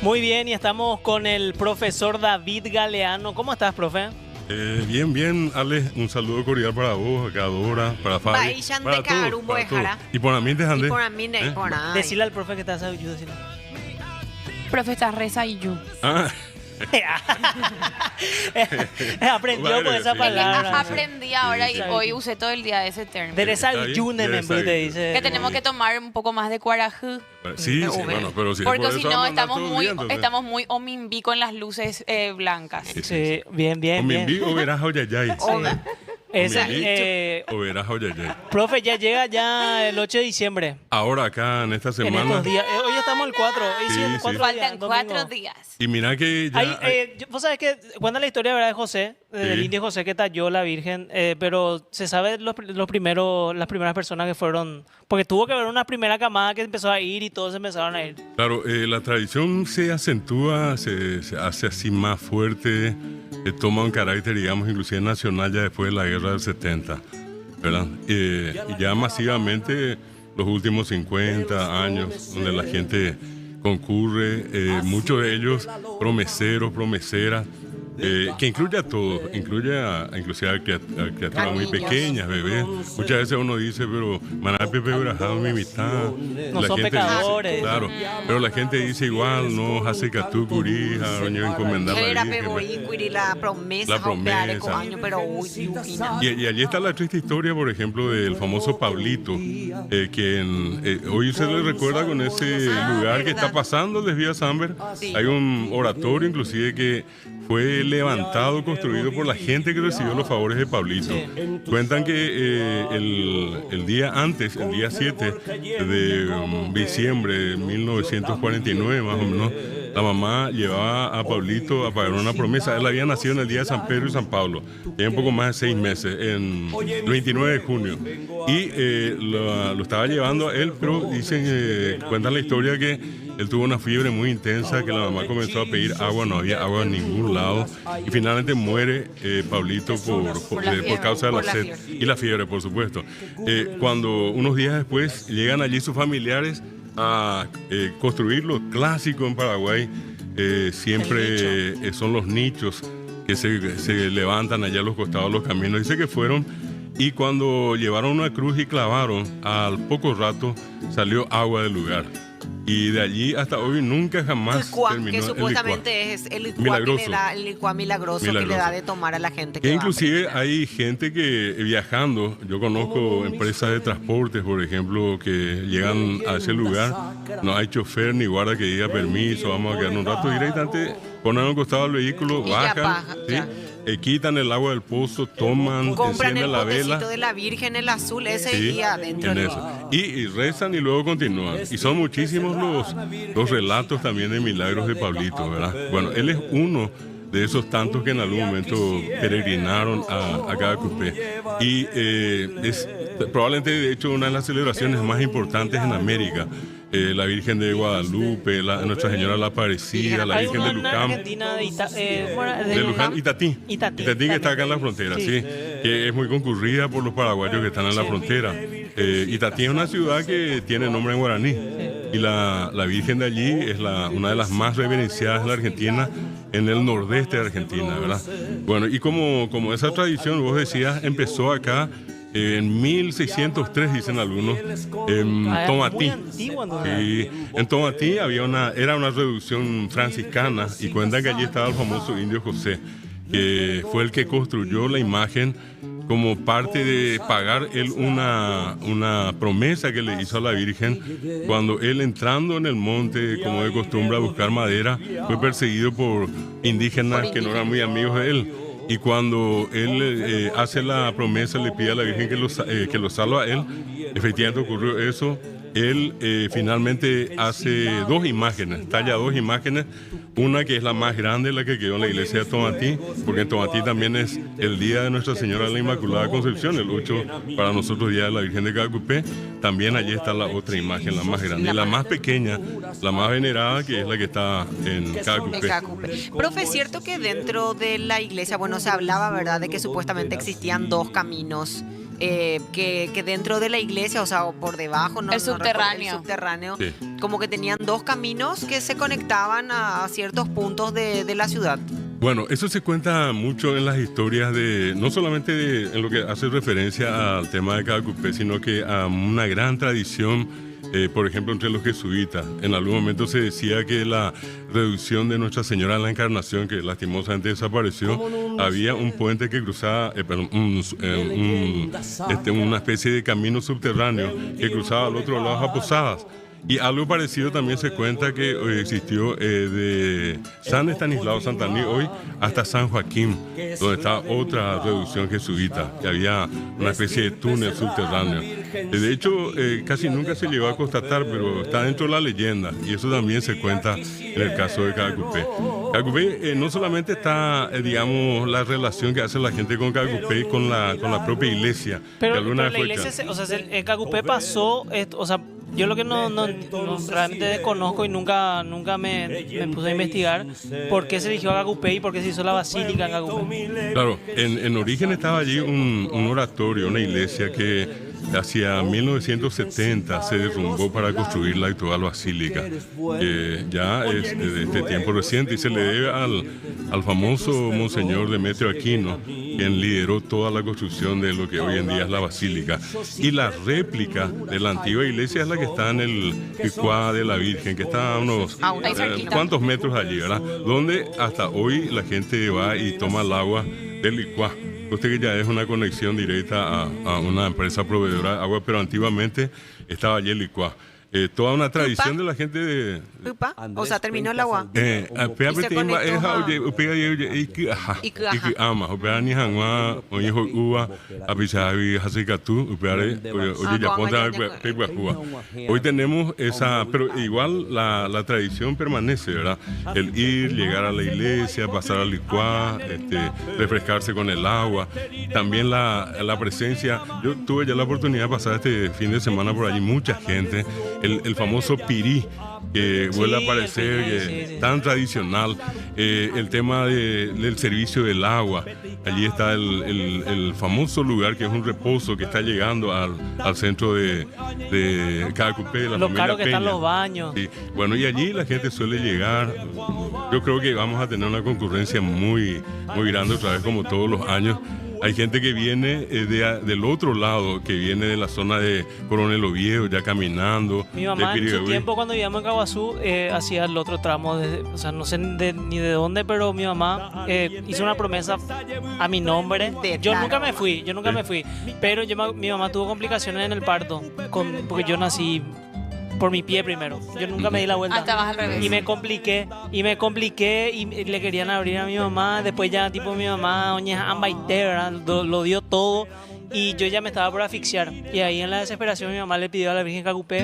Muy bien, y estamos con el profesor David Galeano. ¿Cómo estás, profe? Bien, bien, Ale, un saludo cordial para vos, acá Dora, para Fabi, para todos. Y por mí, Y por mí, Decirle al profe que estás a yo, decirle. Profe, está reza y yo. Aprendió con esa palabra. Aprendí ahora y hoy usé todo el día ese término. Teresa Yunen, te dice. Que tenemos que tomar un poco más de cuarajú. Sí, bueno, pero si porque por si eso no, vamos a andar estamos muy omimbí con las luces blancas. Sí, bien, bien. Omimbí o verás oyayay. O verás oyayay. Profe, ya llega ya el 8 de diciembre. Ahora acá en esta semana. En estos días. Hoy estamos el 4. Sí, Faltan 4 días. Y mira que ya... vos sabés que cuenta la historia, ¿verdad?, de José, del indio José que talló la Virgen, pero se sabe las primeras personas que fueron, porque tuvo que haber una primera camada que empezó a ir y todos empezaron a ir. Claro, la tradición se acentúa, se hace así más fuerte, toma un carácter, digamos, inclusive nacional ya después de la guerra del 70, ¿verdad? Y ya masivamente los últimos 50 años, donde la gente concurre, muchos de ellos promeseras, que incluye a todos, inclusive a criaturas muy pequeñas, bebés. Muchas veces uno dice, pero maná pepe brajado mi mitad. No son pecadores. Claro, pero la gente dice igual, no hace catú curija, doña encomendar la promesa. Y allí está la triste historia, por ejemplo, del famoso Pablito, que hoy se le recuerda con ese lugar que está pasando desde Vía Samber. Hay un oratorio inclusive que fue levantado, construido por la gente que recibió los favores de Pablito. Cuentan que el día antes, el día 7 de diciembre de 1949 más o menos, la mamá llevaba a Pablito a pagar una promesa. Él había nacido en el día de San Pedro y San Pablo, tenía un poco más de 6 meses, en el 29 de junio. Y lo estaba llevando a él, pero dicen, cuentan la historia que él tuvo una fiebre muy intensa, que la mamá comenzó a pedir agua, no había agua en ningún lado, y finalmente muere Pablito por causa de la sed y la fiebre, por supuesto. Cuando unos días después llegan allí sus familiares a construir lo clásico en Paraguay, siempre son los nichos que se levantan allá a los costados de los caminos. Dice que fueron, y cuando llevaron una cruz y clavaron, al poco rato salió agua del lugar. Y de allí hasta hoy nunca jamás terminó que supuestamente es el licuá milagroso que le da de tomar a la gente. Que inclusive hay gente que viajando, yo conozco empresas de transportes, por ejemplo, que llegan a ese lugar, no hay chofer ni guarda que diga permiso, vamos a quedarnos un rato, directamente ponen al costado del vehículo, bajan, quitan el agua del pozo, toman, encienden la vela. De la Virgen, el azul, ese día adentro. Y rezan y luego continúan. Y son muchísimos los relatos también de milagros de Pablito, ¿verdad? Bueno, él es uno de esos tantos que en algún momento peregrinaron a Cacupé. Y es probablemente, de hecho, una de las celebraciones más importantes en América. La Virgen de Guadalupe, Nuestra Señora la Aparecida, la Virgen de Luján. De Luján, Itatí, que está acá en la frontera, sí, que es muy concurrida por los paraguayos que están en la frontera. Itatí es una ciudad que tiene nombre en guaraní, y la Virgen de allí es una de las más reverenciadas en la Argentina, en el nordeste de Argentina, ¿verdad? Bueno, y como esa tradición, vos decías, empezó acá en 1603, dicen algunos, en Tomatí. En Tomatí era una reducción franciscana, y cuentan que allí estaba el famoso indio José, que fue el que construyó la imagen como parte de pagar él una promesa que le hizo a la Virgen cuando él, entrando en el monte como de costumbre a buscar madera, fue perseguido por indígenas que no eran muy amigos de él. Y cuando él hace la promesa, le pide a la Virgen que lo salva a él, efectivamente ocurrió eso. Él finalmente hace talla dos imágenes, una que es la más grande, la que quedó en la iglesia de Tomatí, porque en Tomatí también es el día de Nuestra Señora de la Inmaculada Concepción, el 8 para nosotros, día de la Virgen de Cacupé. También allí está la otra imagen, la más grande, y la más pequeña, la más venerada, que es la que está en Cacupé. Profe, es cierto que dentro de la iglesia, bueno, se hablaba, ¿verdad?, de que supuestamente existían dos caminos que dentro de la iglesia, o sea, o por debajo, no, El subterráneo. el subterráneo, Sí. como que tenían dos caminos que se conectaban a ciertos puntos de la ciudad. Bueno, eso se cuenta mucho en las historias no solamente en lo que hace referencia al tema de Cacupé, sino que a una gran tradición, por ejemplo, entre los jesuitas. En algún momento se decía que la reducción de Nuestra Señora de la Encarnación, que lastimosamente desapareció, había un puente que cruzaba, una especie de camino subterráneo que cruzaba al otro lado a Posadas. Y algo parecido también se cuenta que existió de San Estanislao Santaní hoy hasta San Joaquín, donde está otra reducción jesuita, que había una especie de túnel subterráneo. De hecho, casi nunca se llegó a constatar, pero está dentro de la leyenda, y eso también se cuenta en el caso de Cacupé. Cacupé no solamente está, digamos, la relación que hace la gente con Cacupé y con la propia iglesia. Pero, que alguna pero la vez fue iglesia, o sea, en Cacupé pasó, o sea, yo lo que no realmente desconozco y nunca me puse a investigar por qué se eligió a Cacupé y por qué se hizo la basílica en Cacupé. Claro, en origen estaba allí un oratorio, una iglesia que hacia 1970 se derrumbó para construir la actual basílica. Ya es de este tiempo reciente y se le debe al famoso Monseñor Demetrio Aquino, quien lideró toda la construcción de lo que hoy en día es la basílica. Y la réplica de la antigua iglesia es la que está en el Licuá de la Virgen, que está a unos cuantos metros allí, ¿verdad? Donde hasta hoy la gente va y toma el agua del Licuá. Usted que ya es una conexión directa a una empresa proveedora de agua, pero antiguamente estaba allí el Licuá. Toda una tradición de la gente de... Upa, o sea, terminó el agua. Hoy tenemos esa, pero igual la tradición permanece, ¿verdad? El ir, llegar a la iglesia, pasar al licuá, refrescarse con el agua. También la presencia. Yo tuve ya la oportunidad de pasar este fin de semana por allí, mucha gente. El famoso pirí que vuelve a aparecer, tan tradicional, el tema del servicio del agua. Allí está el famoso lugar que es un reposo que está llegando al centro de Cacupé, de la Lo familia caro que Peña. están los baños. Sí. Bueno, y allí la gente suele llegar. Yo creo que vamos a tener una concurrencia muy, muy grande otra vez, como todos los años. Hay gente que viene del otro lado, que viene de la zona de Coronel Oviedo, ya caminando. Mi mamá de en su Pirigüey. tiempo cuando vivíamos en Caguazú hacía el otro tramo, o sea, no sé ni de dónde, pero mi mamá hizo una promesa a mi nombre. Yo nunca me fui, pero mi mamá tuvo complicaciones en el parto, porque yo nací por mi pie primero. Yo nunca me di la vuelta. Estabas al revés. Y me compliqué y le querían abrir a mi mamá. Después ya tipo mi mamá, doña Ambaité, ¿verdad? Lo dio todo y yo ya me estaba por asfixiar. Y ahí en la desesperación mi mamá le pidió a la Virgen Cacupé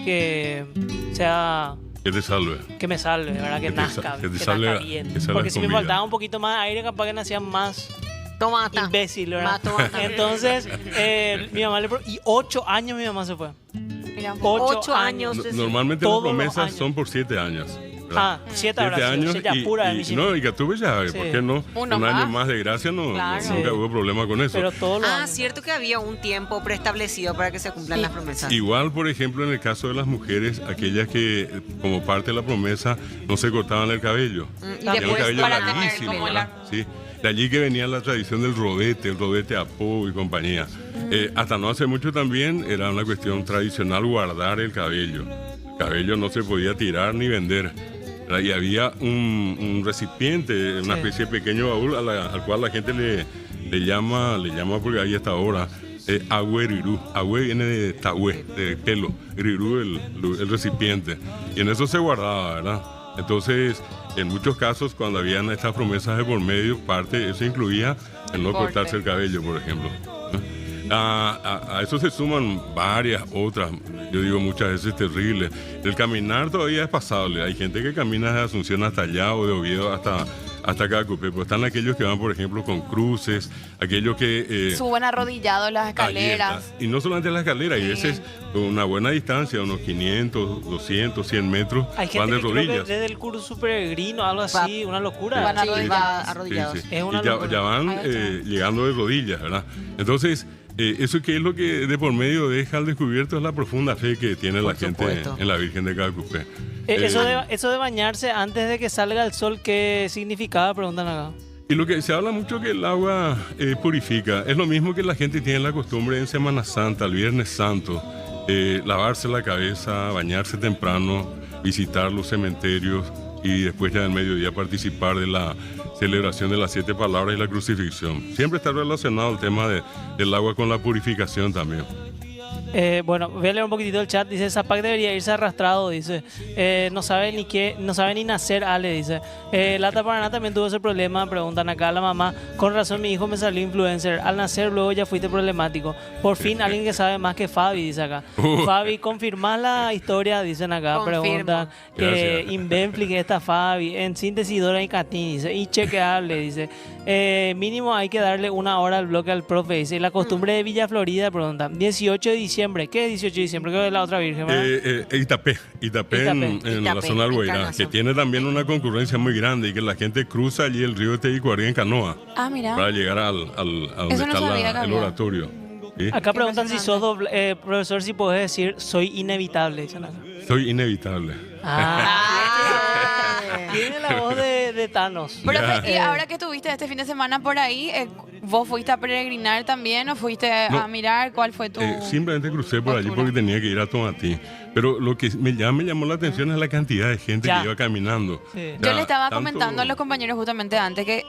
que sea... Que te salve. Que me salve, ¿verdad? Que nazca, que te nazca salve, bien. que salgas Porque si con me vida. faltaba un poquito más de aire, capaz que nacía más Tomata. imbécil, ¿verdad? Tomata. Entonces, mi mamá y 8 años mi mamá se fue. Mira, 8 años. Normalmente Todos las los promesas años. son por 7 años. Ah, 7 habrá sido, años ya pura de mi y que tuve ya, Sí. ¿por qué no? Uno un año más. más de gracia Claro. nunca Sí. hubo problema con eso. Pero todos los años. Cierto que había un tiempo preestablecido para que se cumplan las promesas. Igual, por ejemplo, en el caso de las mujeres, aquellas que como parte de la promesa no se cortaban el cabello. Y Tenían después un cabello para tener larguísimo, como ¿verdad? Sí. De allí que venía la tradición del rodete, el rodete Apo y compañía. Hasta no hace mucho también era una cuestión tradicional guardar el cabello. El cabello no se podía tirar ni vender. ¿Verdad? Y había un recipiente, una especie de pequeño baúl al cual la gente le llama porque ahí hasta ahora, agüe rirú. Agüe viene de tahué, de pelo. Rirú el recipiente. Y en eso se guardaba, ¿verdad? Entonces, en muchos casos, cuando habían estas promesas de por medio, eso incluía el no Corte. cortarse el cabello, por ejemplo. A eso se suman varias otras, yo digo muchas veces terribles. El caminar todavía es pasable. Hay gente que camina de Asunción hasta allá o de Oviedo hasta Cacupé. Pues están aquellos que van, por ejemplo, con cruces, aquellos que... Suben arrodillados las allí escaleras. está. Y no solamente las escaleras, y ese es una buena distancia, unos 500, 200, 100 metros, Hay gente van de que creo que rodillas. desde el curso peregrino, algo así, una locura. Van Sí, arrodillados. va arrodillados. Sí, sí. Es una Y ya locura. van llegando de rodillas, ¿verdad? Entonces, eso que es lo que de por medio deja al descubierto es la profunda fe que tiene la gente en la Virgen de Calcupé. Eso de bañarse antes de que salga el sol, ¿qué significaba? Preguntan acá. Y lo que se habla mucho que el agua purifica, es lo mismo que la gente tiene la costumbre en Semana Santa, el Viernes Santo, lavarse la cabeza, bañarse temprano, visitar los cementerios y después ya del mediodía participar de la celebración de las 7 palabras y la crucifixión. Siempre está relacionado el tema del agua con la purificación también. Bueno, voy a leer un poquitito el chat. Dice, Zapac debería irse arrastrado, dice. No sabe ni nacer, Ale, dice. Lata Paraná también tuvo ese problema, preguntan acá a la mamá. Con razón mi hijo me salió influencer. Al nacer luego ya fuiste problemático. Por fin alguien que sabe más que Fabi, dice acá. Fabi, confirma la historia, dicen acá. Confirmo. Preguntan que Invenfli, que está Fabi. En síntesis, Dora y Catín, dice. Inchequeable, dice. Mínimo hay que darle 1 hora al bloque al profe, dice. La costumbre de Villa Florida, preguntan. 18 de diciembre. ¿Qué es 18 de diciembre? ¿Qué es la otra Virgen? Itapé en la zona del Guairá, que tiene también una concurrencia muy grande y que la gente cruza allí el río Teguicuarí en canoa Mira. para llegar a donde está el oratorio. ¿Sí? Acá preguntan si sos profesor, si podés decir soy inevitable. Dicen acá. Soy inevitable. Tiene la voz de Thanos. Profe, y ahora que estuviste este fin de semana por ahí, ¿vos fuiste a peregrinar también o fuiste a mirar? ¿Cuál fue tu...? Simplemente crucé por allí porque tenía que ir a Tomatí. Pero lo que me llamó la atención es la cantidad de gente que iba caminando. Sí. Yo le estaba comentando a los compañeros justamente antes que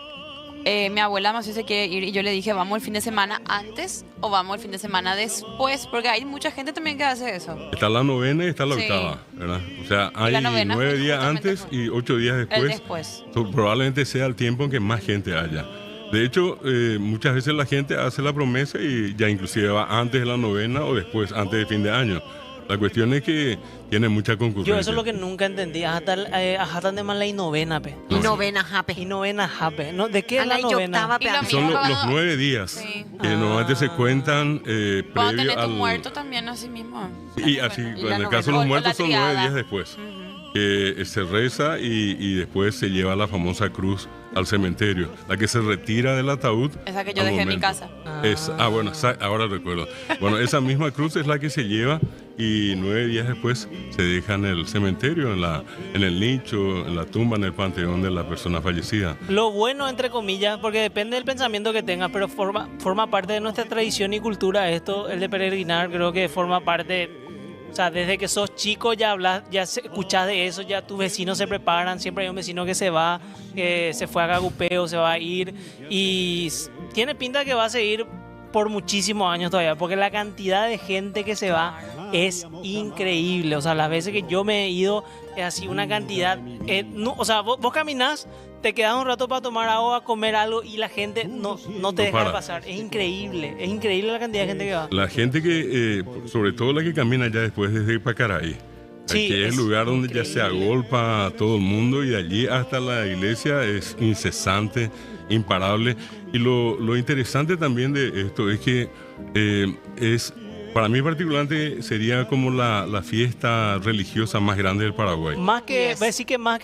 mi abuela más se quiere ir y yo le dije, ¿vamos el fin de semana antes o vamos el fin de semana después? Porque hay mucha gente también que hace eso. Está la novena y está la octava, ¿verdad? O sea, hay 9 días antes y 8 días después. Probablemente sea el tiempo en que más gente haya. De hecho, muchas veces la gente hace la promesa y ya inclusive va antes de la novena o después, antes de fin de año. La cuestión es que tiene mucha concurrencia. Yo eso es lo que nunca entendí. Ajá, de más la novena, pe. Y novena, jape. Y novena, jape. ¿No? ¿De qué es la novena? Son los 9 días que normalmente se cuentan Cuando previo tenés tu al... muerto también así mismo. Y así, en el caso de los muertos son 9 días después. Que se reza y después se lleva la famosa cruz al cementerio, la que se retira del ataúd. Esa que yo dejé en mi casa. Bueno, ahora recuerdo. Bueno, esa misma cruz es la que se lleva y 9 días después se deja en el cementerio, en el nicho, en la tumba, en el panteón de la persona fallecida. Lo bueno, entre comillas, porque depende del pensamiento que tengas, pero forma parte de nuestra tradición y cultura esto, el de peregrinar, creo que forma parte... O sea, desde que sos chico ya escuchás de eso, ya tus vecinos se preparan, siempre hay un vecino que se va, que se fue a Gagupeo, se va a ir y tiene pinta que va a seguir por muchísimos años todavía, porque la cantidad de gente que se va es increíble. O sea, las veces que yo me he ido es así una cantidad, o sea, vos caminás, te quedas un rato para tomar agua, comer algo y la gente no te deja de pasar. Es increíble la cantidad de gente que va. La gente que, sobre todo la que camina ya después desde Pacaraí, que es el lugar donde increíble. Ya se agolpa a todo el mundo y de allí hasta la iglesia es incesante, imparable. Y lo interesante también de esto es que para mí particularmente sería como la fiesta religiosa más grande del Paraguay. Más que,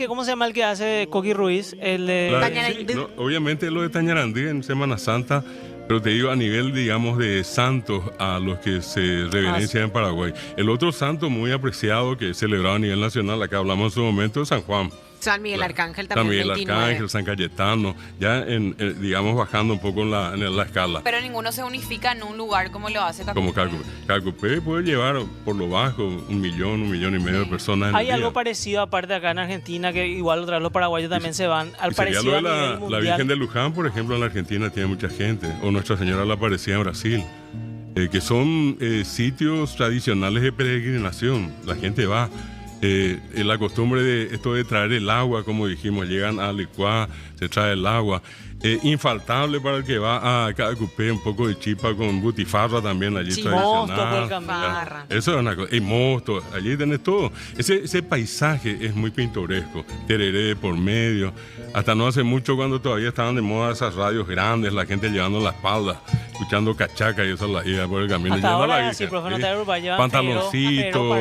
¿cómo se llama el que hace Coqui Ruiz? El de Tañarandí. Obviamente lo de Tañarandí en Semana Santa, pero te digo a nivel, digamos, de santos a los que se reverencian en Paraguay. El otro santo muy apreciado que es celebrado a nivel nacional, acá hablamos en su momento, es San Juan. San Miguel Arcángel también. San Miguel 29. Arcángel, San Cayetano, ya digamos bajando un poco en la escala. Pero ninguno se unifica en un lugar como lo hace Calcupé. Como Calcupé puede llevar por lo bajo 1 millón, 1,5 millones de personas en Hay el algo día. parecido aparte acá en Argentina, que igual otra vez los paraguayos también se van. Al Sería parecido lo de a nivel mundial. la Virgen de Luján, por ejemplo, en la Argentina tiene mucha gente. O Nuestra Señora la Aparecida en Brasil. Que son sitios tradicionales de peregrinación. La gente va. La costumbre de esto de traer el agua, como dijimos, llegan a Licuá, se trae el agua. Infaltable para el que va a Calcupé, un poco de chipa con butifarra también allí tradicional. Eso es una cosa. Y mosto, allí tenés todo. Ese paisaje es muy pintoresco. Tereré por medio. Hasta no hace mucho, cuando todavía estaban de moda esas radios grandes, la gente llevando la espalda, escuchando cachaca y eso la iba por el camino. Hasta ahora sí, profe, no te llevan pantaloncito,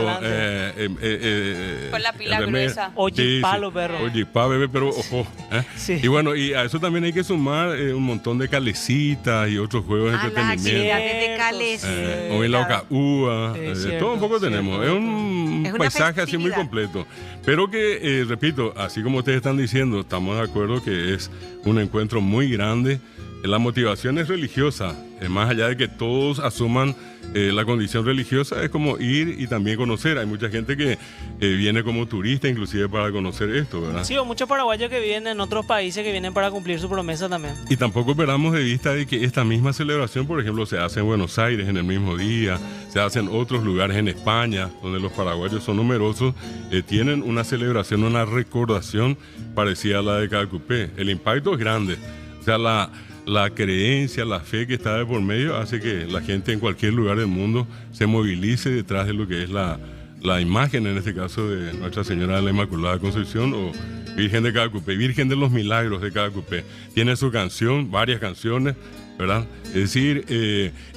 Con la pila el remedio. gruesa. Oye, palo, perro. Oye, pa, bebé, pero ojo. Sí. Y bueno, y a eso también hay que sumar un montón de calecitas y otros juegos de Las entretenimiento. actividades de calecita. O en la Ocaúa, cierto, todo un poco tenemos. Es un Es una paisaje así muy festividad. completo. Pero que, repito, así como ustedes están diciendo, estamos de acuerdo que es un encuentro muy grande. La motivación es religiosa, más allá de que todos asuman la condición religiosa, es como ir y también conocer. Hay mucha gente que viene como turista inclusive para conocer esto, ¿verdad? Sí, o muchos paraguayos que viven en otros países que vienen para cumplir su promesa también. Y tampoco perdamos de vista de que esta misma celebración, por ejemplo, se hace en Buenos Aires en el mismo día, se hace en otros lugares en España, donde los paraguayos son numerosos, tienen una celebración, una recordación parecida a la de Calcupé. El impacto es grande. O sea, la creencia, la fe que está de por medio hace que la gente en cualquier lugar del mundo se movilice detrás de lo que es la imagen, en este caso, de Nuestra Señora de la Inmaculada Concepción o Virgen de Calcupé, Virgen de los Milagros de Calcupé. Tiene su canción, varias canciones, ¿verdad? Es decir,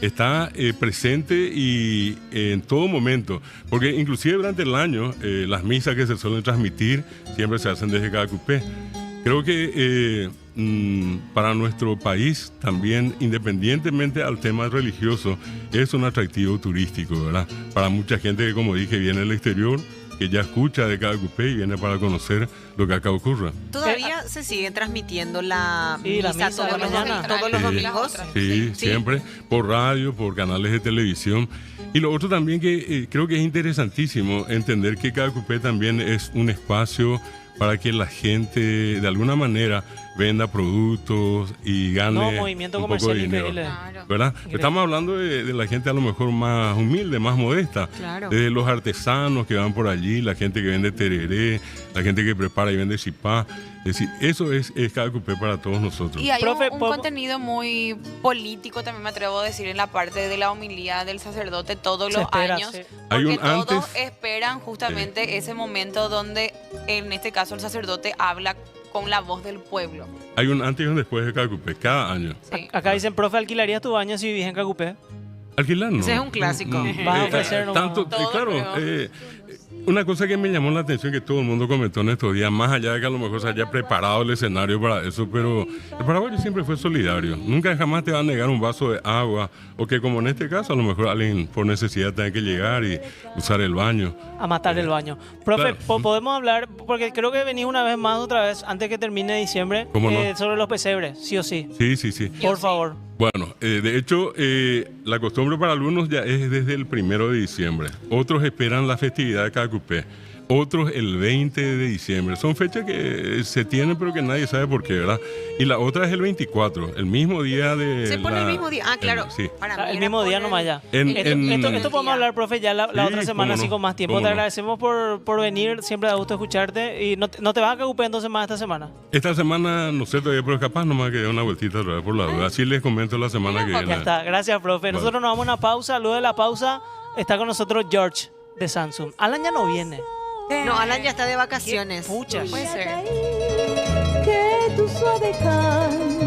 está presente y en todo momento, porque inclusive durante el año las misas que se suelen transmitir siempre se hacen desde Calcupé. Creo que para nuestro país también, independientemente al tema religioso, es un atractivo turístico, ¿verdad? Para mucha gente que, como dije, viene del exterior, que ya escucha de Calcupé y viene para conocer lo que acá ocurre. Todavía se sigue transmitiendo la Sí, la misa misa de todos los mañana. todos los Sí. domingos. Sí, siempre, por radio, por canales de televisión. Y lo otro también que creo que es interesantísimo entender que Calcupé también es un espacio para que la gente de alguna manera venda productos y gane No, movimiento un poco comercial de dinero. increíble. Claro. ¿Verdad? Increíble. Estamos hablando de la gente a lo mejor más humilde, más modesta. Claro. De los artesanos que van por allí, la gente que vende tereré, la gente que prepara y vende chipá. Es decir, eso es Calcupé para todos nosotros. Y hay Profe, un ¿podemos- contenido muy político, también me atrevo a decir, en la parte de la homilía del sacerdote todos Se los espera, años. sí. Hay Porque un todos antes. esperan justamente ese momento donde, en este caso, el sacerdote habla con la voz del pueblo. Hay un antes y un después de Calcupé, cada año. Sí. Acá dicen, profe, ¿alquilarías tu baño si vivís en Calcupé? Alquilar no. Ese es un clásico. Vas a ofrecer nomás. tanto, Todo claro, nuevo. una cosa que me llamó la atención que todo el mundo comentó en estos días, más allá de que a lo mejor se haya preparado el escenario para eso, pero el paraguayo siempre fue solidario. Nunca jamás te va a negar un vaso de agua, o que como en este caso a lo mejor alguien por necesidad tenga que llegar y usar el baño. A matar el baño. Profe, Claro. podemos hablar, porque creo que venís una vez más, otra vez, antes que termine diciembre, ¿Cómo no? sobre los pesebres, sí o sí. Sí, sí, sí. Por favor. Bueno, de hecho, la costumbre para algunos ya es desde el 1 de diciembre. Otros esperan la festividad de Calcupé. Otros el 20 de diciembre. Son fechas que se tienen, pero que nadie sabe por qué, ¿verdad? Y la otra es el 24, el mismo día de. Se pone el mismo día. Ah, claro. Sí. Para mí El era mismo día poner- nomás ya. En- esto, en- esto podemos hablar, profe, ya la Sí, otra semana, cómo así no, con más tiempo. cómo Te no. agradecemos por venir, siempre da gusto escucharte. Y no te vas a Calcupé entonces más esta semana. Esta semana, no sé todavía, pero capaz nomás que dé una vueltita otra vez por la duda. Así les comento la semana que Ya viene. está, gracias, profe. Nosotros nos vamos a una pausa. Luego de la pausa está con nosotros George de Samsung. Alan ya no viene. No, Alan ya está de vacaciones. Pucha. Puede ser. Que tu suave canto